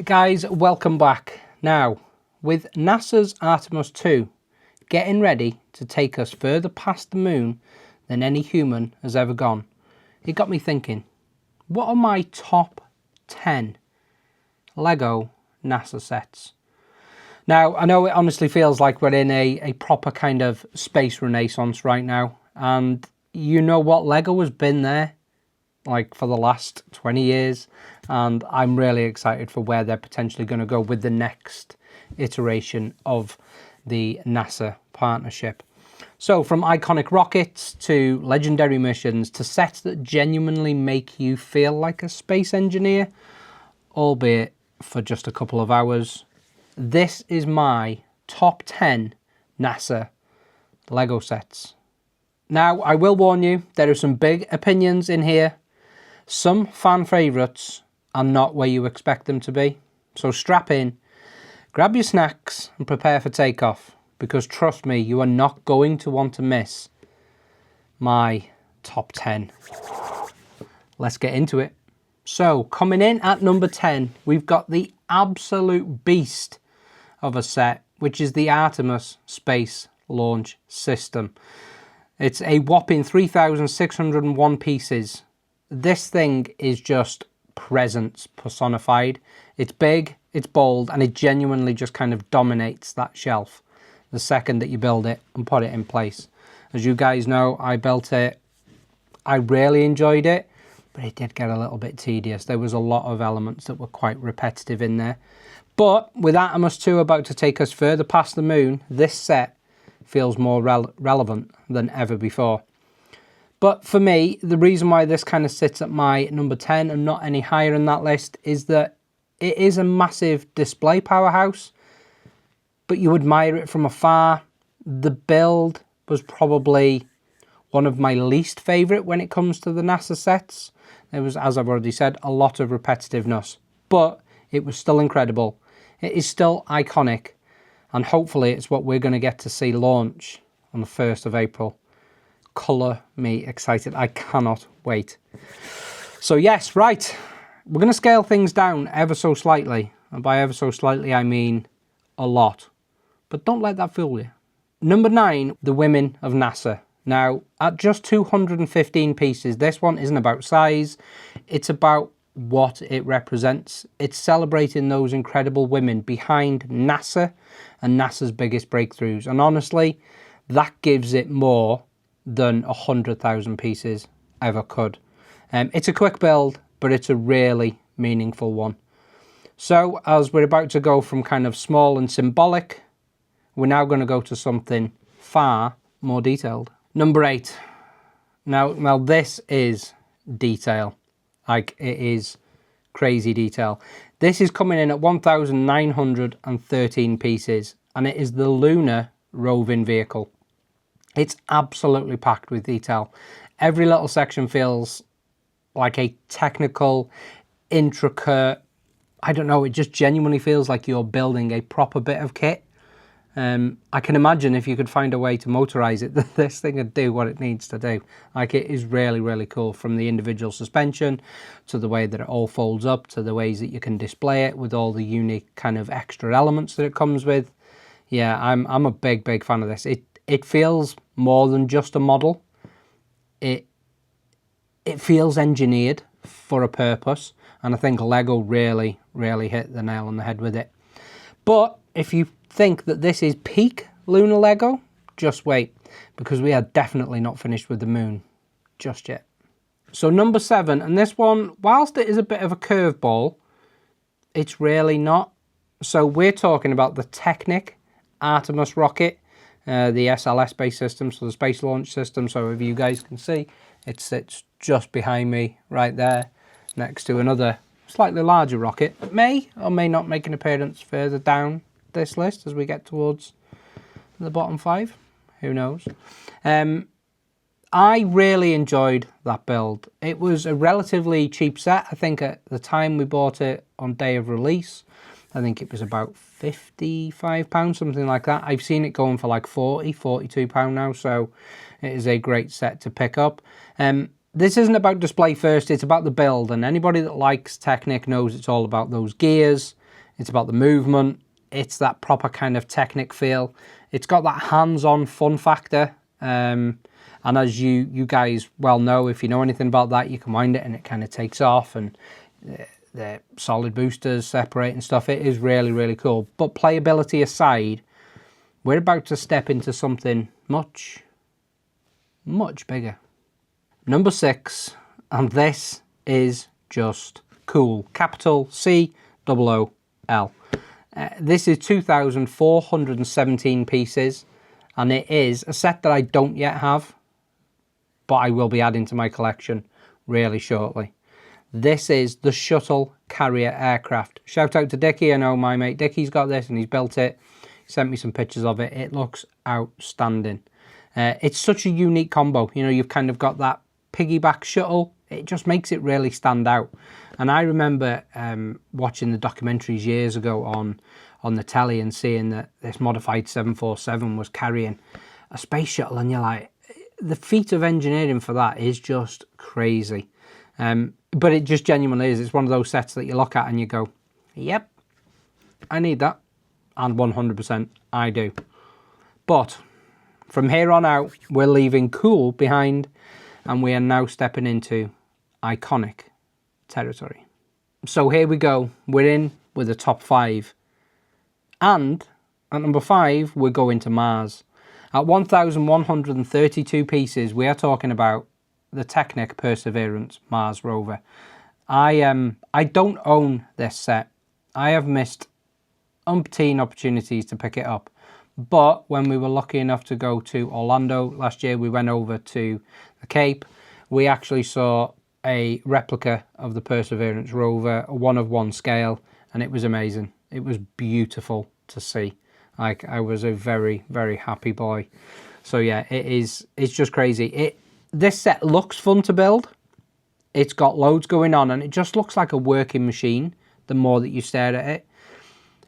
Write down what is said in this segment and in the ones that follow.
Guys, welcome back. Now, with NASA's Artemis II getting ready to take us further past the moon than any human has ever gone, it got me thinking, what are my top 10 Lego NASA sets? Now, I know it honestly feels like we're in a proper kind of space renaissance right now, and you know what, Lego has been there like for the last 20 years, and I'm really excited for where they're potentially going to go with the next iteration of the NASA partnership. So from iconic rockets to legendary missions to sets that genuinely make you feel like a space engineer, albeit for just a couple of hours, this is my top 10 NASA Lego sets. Now, I will warn you, there are some big opinions in here. Some fan favourites are not where you expect them to be. So strap in, grab your snacks and prepare for takeoff, because trust me, you are not going to want to miss my top 10. Let's get into it. So coming in at number 10, we've got the absolute beast of a set, which is the Artemis Space Launch System. It's a whopping 3,601 pieces. This thing is just presence personified. It's big, it's bold, and it genuinely just kind of dominates that shelf the second that you build it and put it in place. As you guys know, I built it. I really enjoyed it, but it did get a little bit tedious. There was a lot of elements that were quite repetitive in there. But with Artemis II about to take us further past the moon, this set feels more relevant than ever before. But for me, the reason why this kind of sits at my number 10 and not any higher in that list is that it is a massive display powerhouse, but you admire it from afar. The build was probably one of my least favourite when it comes to the NASA sets. There was, as I've already said, a lot of repetitiveness, but it was still incredible. It is still iconic, and hopefully it's what we're going to get to see launch on the 1st of April. Colour me excited. I cannot wait. So yes, right, we're going to scale things down ever so slightly, and by ever so slightly I mean a lot, but don't let that fool you. Number 9, the women of NASA. Now, at just 215 pieces, this one isn't about size, it's about what it represents. It's celebrating those incredible women behind NASA and NASA's biggest breakthroughs, and honestly, that gives it more than 100,000 pieces ever could. It's a quick build, but it's a really meaningful one. So as we're about to go from kind of small and symbolic, we're now going to go to something far more detailed. Number 8. Now this is detail. Like, it is crazy detail. This is coming in at 1,913 pieces, and it is the Lunar roving vehicle. It's absolutely packed with detail. Every little section feels like a technical, intricate, I don't know, it just genuinely feels like you're building a proper bit of kit. I can imagine if you could find a way to motorize it, that this thing would do what it needs to do. Like, it is really, really cool, from the individual suspension to the way that it all folds up to the ways that you can display it with all the unique kind of extra elements that it comes with. Yeah, I'm a big fan of this. It feels more than just a model. It feels engineered for a purpose, and I think Lego really hit the nail on the head with it. But if you think that this is peak Lunar Lego, just wait, because we are definitely not finished with the moon just yet. So number 7, and this one, whilst it is a bit of a curveball, it's really not. So we're talking about the Technic Artemis rocket. The SLS-based system, so the Space Launch System. So if you guys can see, it sits just behind me right there, next to another slightly larger rocket that may or may not make an appearance further down this list as we get towards the bottom 5. Who knows? I really enjoyed that build. It was a relatively cheap set. I think at the time we bought it on day of release, I think it was about £55, something like that. I've seen it going for like £42 now, so it is a great set to pick up. This isn't about display first, it's about the build, and anybody that likes Technic knows it's all about those gears It's about the movement. It's that proper kind of Technic feel. It's got that hands-on fun factor. And as you guys well know, if you know anything about that, you can wind it and it kind of takes off, and the solid boosters separate and stuff. It is really, really cool. But playability aside, we're about to step into something much, much bigger. Number 6, and this is just cool. Capital COOL. This is 2,417 pieces, and it is a set that I don't yet have, but I will be adding to my collection really shortly. This is the Shuttle carrier aircraft. Shout out to Dickie. I know my mate Dickie's got this and he's built it. He sent me some pictures of it. It looks outstanding. It's such a unique combo. You know, you've kind of got that piggyback shuttle. It just makes it really stand out. And I remember watching the documentaries years ago on the telly and seeing that this modified 747 was carrying a space shuttle, and you're like, the feat of engineering for that is just crazy. But it just genuinely is. It's one of those sets that you look at and you go, yep, I need that. And 100% I do. But from here on out, we're leaving cool behind, and we are now stepping into iconic territory. So here we go. We're in with the top 5. And at number 5, we're going to Mars. At 1,132 pieces, we are talking about the Technic Perseverance Mars rover. I don't own this set. I have missed umpteen opportunities to pick it up. But when we were lucky enough to go to Orlando last year, we went over to the Cape. We actually saw a replica of the Perseverance rover, a 1/1 scale, and it was amazing. It was beautiful to see. Like, I was a very, very happy boy. So yeah, it's just crazy. This set looks fun to build. It's got loads going on, and it just looks like a working machine the more that you stare at it.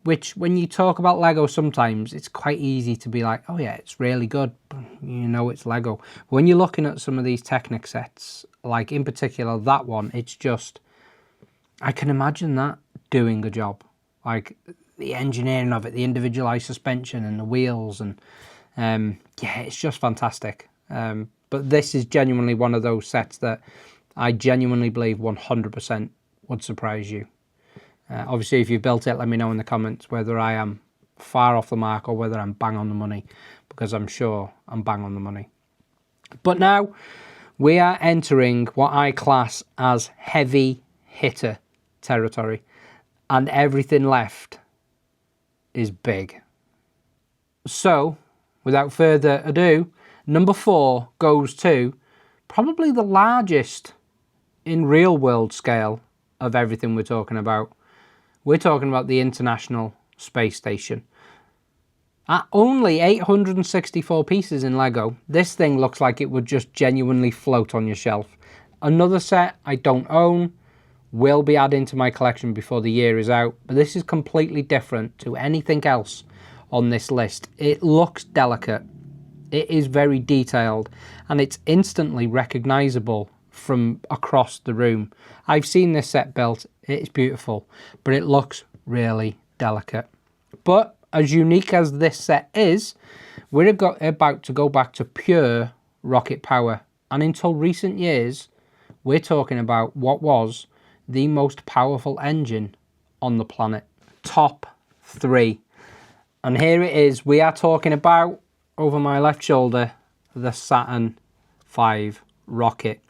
Which, when you talk about Lego, sometimes it's quite easy to be like, oh yeah, it's really good, but you know it's Lego. When you're looking at some of these Technic sets, like in particular that one, it's just, I can imagine that doing a job. Like the engineering of it, the individualized suspension and the wheels, and yeah, it's just fantastic. But this is genuinely one of those sets that I genuinely believe 100% would surprise you. Obviously, if you've built it, let me know in the comments whether I am far off the mark or whether I'm bang on the money, because I'm sure I'm bang on the money. But now we are entering what I class as heavy hitter territory, and everything left is big. So, without further ado, number 4 goes to probably the largest in real world scale of everything we're talking about. We're talking about the International Space Station. At only 864 pieces in Lego, this thing looks like it would just genuinely float on your shelf. Another set I don't own, will be adding to my collection before the year is out, but this is completely different to anything else on this list. It looks delicate, it is very detailed, and it's instantly recognizable from across the room. I've seen this set built, it's beautiful, but it looks really delicate. But as unique as this set is, we're about to go back to pure rocket power, and until recent years, we're talking about what was the most powerful engine on the planet. Top 3. And here it is. We are talking about, over my left shoulder, the Saturn V rocket.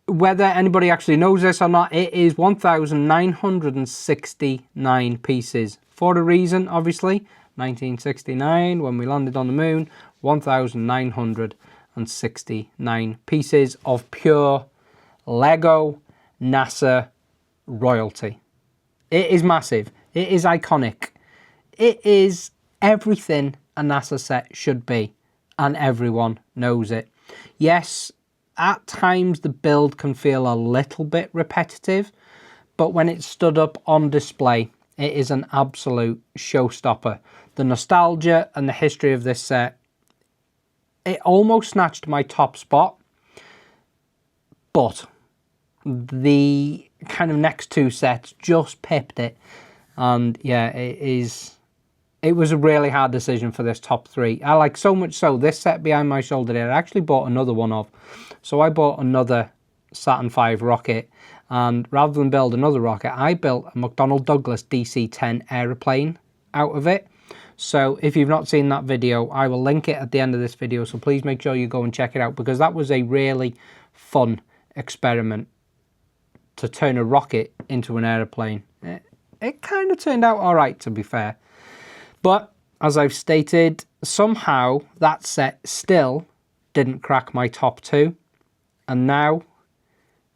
Whether anybody actually knows this or not, it is 1,969 pieces. For a reason, obviously. 1969, when we landed on the moon, 1,969 pieces of pure Lego NASA royalty. It is massive. It is iconic. It is everything a NASA set should be, and everyone knows it. Yes, at times the build can feel a little bit repetitive, but when it's stood up on display, it is an absolute showstopper. The nostalgia and the history of this set, it almost snatched my top spot, but the kind of next 2 sets just pipped it. And yeah, it was a really hard decision for this top 3. I like so much so, this set behind my shoulder there, I actually bought another one of. So I bought another Saturn V rocket, and rather than build another rocket, I built a McDonnell Douglas DC-10 aeroplane out of it. So if you've not seen that video, I will link it at the end of this video, so please make sure you go and check it out, because that was a really fun experiment to turn a rocket into an aeroplane. It kind of turned out all right, to be fair. But as I've stated, somehow that set still didn't crack my top 2. And now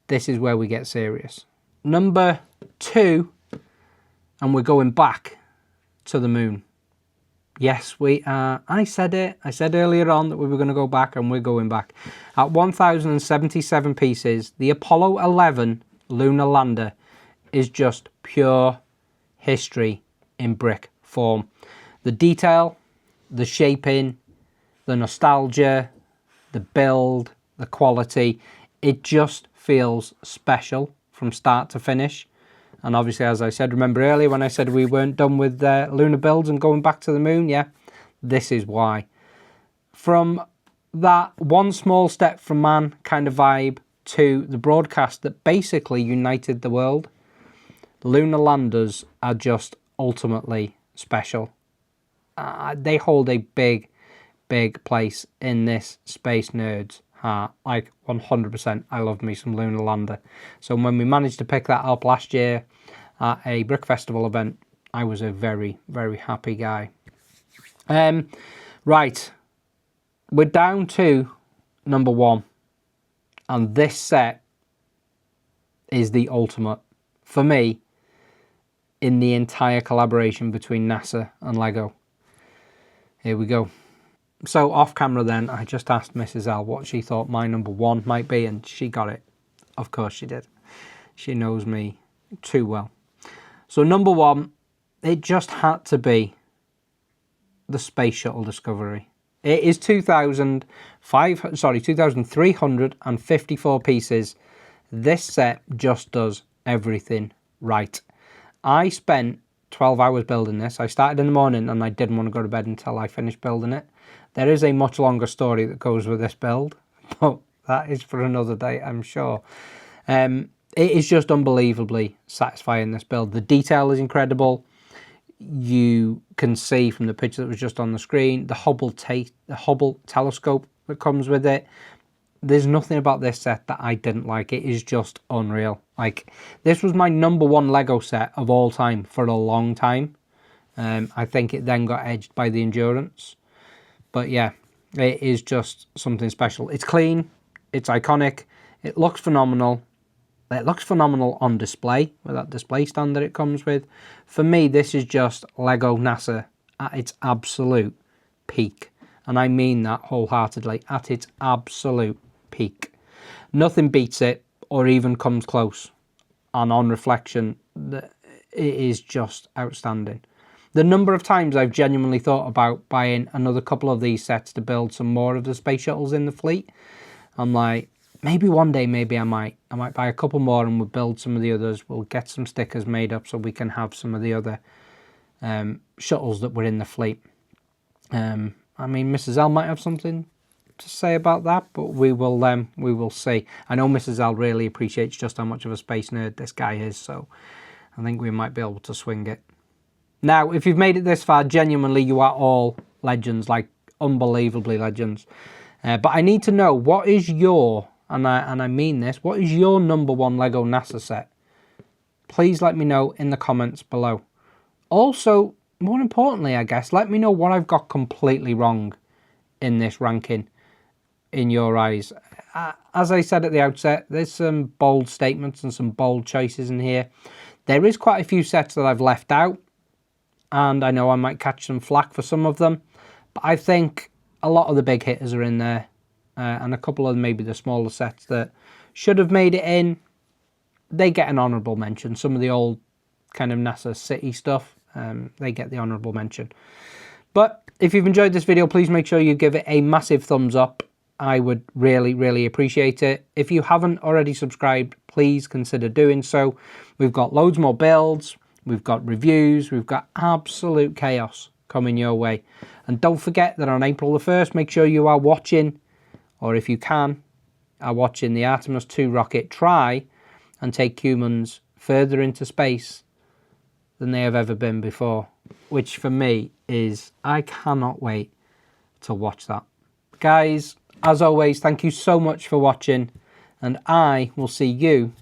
this is where we get serious. Number 2, and we're going back to the moon. Yes, we are. I said it. I said earlier on that we were going to go back, and we're going back. At 1,077 pieces, the Apollo 11 lunar lander is just pure history in brick form. The detail, the shaping, the nostalgia, the build, the quality, it just feels special from start to finish. And obviously, as I said, remember earlier when I said we weren't done with lunar builds and going back to the moon? Yeah, this is why. From that one small step from man kind of vibe to the broadcast that basically united the world, lunar landers are just ultimately special. They hold a big, big place in this space nerd's heart. Like 100%, I love me some lunar lander. So when we managed to pick that up last year at a Brick Festival event, I was a very, very happy guy. Right, we're down to number 1, and this set is the ultimate for me in the entire collaboration between NASA and Lego. Here we go. So off camera then, I just asked Mrs. L what she thought my number 1 might be, and she got it. Of course she did. She knows me too well. So number 1, it just had to be the Space Shuttle Discovery. It is 2,354 pieces. This set just does everything right. I spent 12 hours building this. I started in the morning and I didn't want to go to bed until I finished building it. There is a much longer story that goes with this build, but that is for another day, I'm sure. It is just unbelievably satisfying, this build. The detail is incredible. You can see from the picture that was just on the screen, the Hubble telescope that comes with it. There's nothing about this set that I didn't like. It is just unreal. Like, this was my number 1 Lego set of all time for a long time. I think it then got edged by the Endurance. But yeah, it is just something special. It's clean. It's iconic. It looks phenomenal. It looks phenomenal on display with that display stand that it comes with. For me, this is just Lego NASA at its absolute peak. And I mean that wholeheartedly, at its absolute peak. Nothing beats it or even comes close. And on reflection, it is just outstanding. The number of times I've genuinely thought about buying another couple of these sets to build some more of the space shuttles in the fleet. I'm like, maybe one day, maybe I might buy a couple more and we'll build some of the others. We'll get some stickers made up so we can have some of the other shuttles that were in the fleet. I mean, Mrs. L might have something to say about that, but we will see. I know Mrs. L really appreciates just how much of a space nerd this guy is, so I think we might be able to swing it. Now, if you've made it this far, genuinely, you are all legends, like unbelievably legends. But I need to know, what is your, and I mean this, what is your number 1 Lego NASA set? Please let me know in the comments below. Also, more importantly, I guess, let me know what I've got completely wrong in this ranking, in your eyes. As I said at the outset, there's some bold statements and some bold choices in here. There is quite a few sets that I've left out, and I know I might catch some flack for some of them, but I think a lot of the big hitters are in there, and a couple of maybe the smaller sets that should have made it in, they get an honourable mention. Some of the old kind of NASA City stuff, they get the honourable mention. But if you've enjoyed this video, please make sure you give it a massive thumbs up. I would really, really appreciate it. If you haven't already subscribed, please consider doing so. We've got loads more builds. we've got reviews, we've got absolute chaos coming your way. And don't forget that on April the 1st, make sure you are watching, or if you can, are watching the Artemis II rocket try and take humans further into space than they have ever been before, which for me is, I cannot wait to watch that. Guys, as always, thank you so much for watching, and I will see you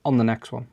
on the next one.